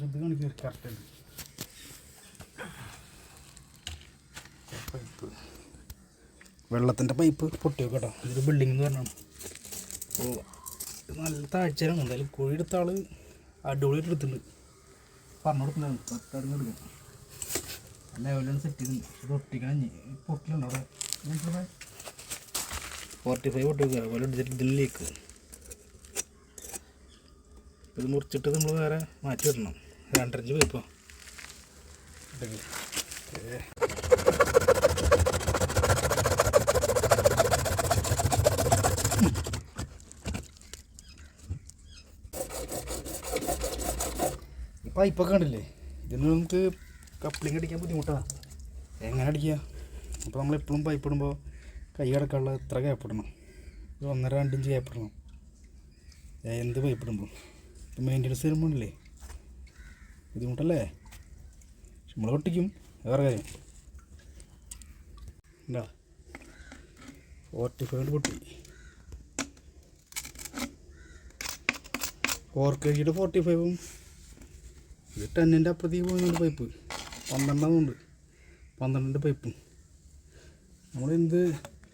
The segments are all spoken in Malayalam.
ഇത് കാണിക്കുക കറക്റ്റ് പൈപ്പ് വെള്ളത്തിൻ്റെ പൈപ്പ് പൊട്ടി വെക്കട്ടോ. ഇതൊരു ബിൽഡിംഗ് എന്ന് പറഞ്ഞാണ്. അപ്പോൾ നല്ല താഴ്ചയിലാണ്. എന്തായാലും കുഴി എടുത്ത ആൾ അടിപൊളിയായിട്ട് എടുത്തിട്ടുണ്ട്. പറഞ്ഞു കൊടുക്കുന്നതാണ് പത്താടുന്ന് എടുക്കാം. ലെവലാണ് സെറ്റ് ചെയ്തിട്ടുണ്ട്. ഇത് ഒട്ടിക്കണം. പൊട്ടിലുണ്ട് അവിടെ 45 പൊട്ടി വെക്കുക. അതുപോലെ എടുത്തിട്ട് ഇതിലേക്ക് ഇത് മുറിച്ചിട്ട് നമ്മൾ വേറെ മാറ്റി വിടണം. 2.5 ഇഞ്ച് പൈപ്പോ ഈ പൈപ്പൊക്കെ കണ്ടില്ലേ? ഇതിന് നമുക്ക് കപ്ലിങ് അടിക്കാൻ ബുദ്ധിമുട്ടാണ്. എങ്ങനെ അടിക്കുക? അപ്പോൾ നമ്മളെപ്പോഴും പൈപ്പ് ഇടുമ്പോൾ കൈ കിടക്കാനുള്ള എത്ര ഗ്യാപ്പിടണം? ഒരു 1.5-2 ഇഞ്ച് ഗ്യാപ്പിടണം എന്ത് പൈപ്പ് ഇടുമ്പോൾ. ഇപ്പം മെയിൻ്റെനൻസ് വരുമ്പോഴല്ലേ ബുദ്ധിമുട്ടല്ലേ? നമ്മൾ പൊട്ടിക്കും, വേറെ കാര്യം എന്താ 45 പൊട്ടി. 4 kg 45ഉം ഇത് 10ൻ്റെ അപ്പുറത്തേക്ക് പോകുന്നുണ്ട്. പൈപ്പ് 12 12ൻ്റെ പൈപ്പും. നമ്മളെന്ത്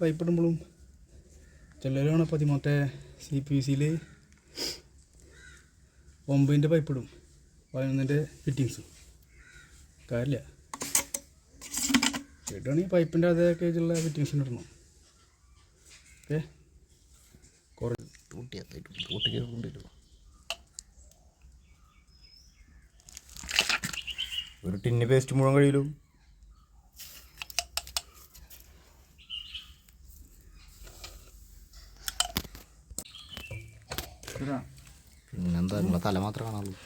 പൈപ്പ് ഇടുമ്പോഴും ചിലരാണ് മറ്റേ CPVCയിൽ 9ൻ്റെ പൈപ്പ് ഇടും, 11ൻ്റെ ഫിറ്റിങ്സും. കാര്യമില്ല. ഇടുകയാണെങ്കിൽ പൈപ്പിൻ്റെ അതേ കേജുള്ള ഫിറ്റിങ്സിന് ഇടണം. ഓക്കെ, കുറേ ഒരു ടിന്ന് പേസ്റ്റ് മുഴുവൻ കഴിയലോ? പിന്നെന്താ, നിങ്ങളെ തല മാത്രമേ കാണാറുള്ളൂ.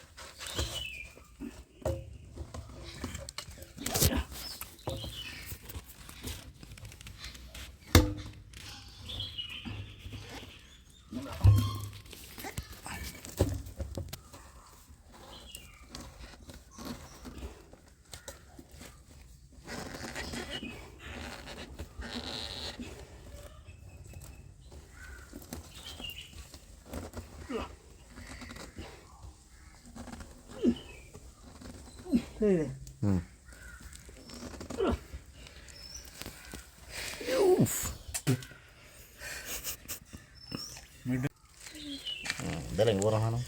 ഇതല്ലേ കുറവാണോ?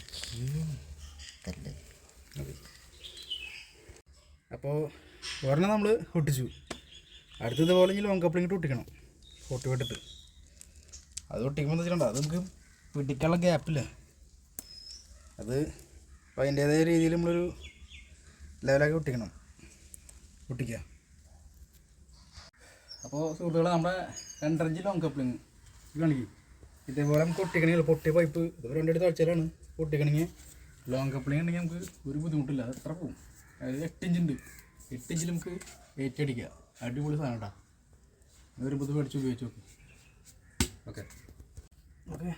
അപ്പോൾ ഒരെണ്ണം നമ്മൾ ഒട്ടിച്ചു. അടുത്തത് പോലെ ലോങ് കപ്ലിംഗ് ഇട്ട് ഒട്ടിക്കണം. 40 ഇട്ടിട്ട് അത് ഒട്ടിക്കുമ്പോൾ എന്താ വെച്ചിട്ടുണ്ടോ, അത് നമുക്ക് പിടിക്കാനുള്ള ഗ്യാപ്പില്ല. അത് അപ്പോൾ അതിൻ്റേതായ രീതിയിൽ നമ്മളൊരു ലെവലാക്കി ഒട്ടിക്കുക. അപ്പോൾ സുഹൃത്തുക്കളെ, നമ്മുടെ 2.5 ഇഞ്ച് ലോങ് കപ്ലിങ് കാണിക്കും. ഇതേപോലെ നമുക്ക് ഒട്ടിക്കണമെങ്കിൽ പൊട്ടിയ പൈപ്പ് ഇത് 2 അടി താഴ്ചയിലാണ്. പൊട്ടിക്കണമെങ്കിൽ ലോങ് കപ്ലിങ് ഉണ്ടെങ്കിൽ നമുക്ക് ഒരു ബുദ്ധിമുട്ടില്ല. അത് എത്ര പോകും? അതായത് 8 ഇഞ്ചുണ്ട്. 8 ഇഞ്ചിൽ നമുക്ക് 8 അടിക്കുക. അടിപൊളി സാധനം കേട്ടോ. വരുമ്പോൾ ഇത് മേടിച്ച് ഉപയോഗിച്ച് നോക്കും. ഓക്കെ ഓക്കെ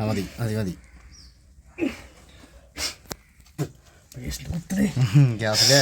മതി ഗ്യാസിലെ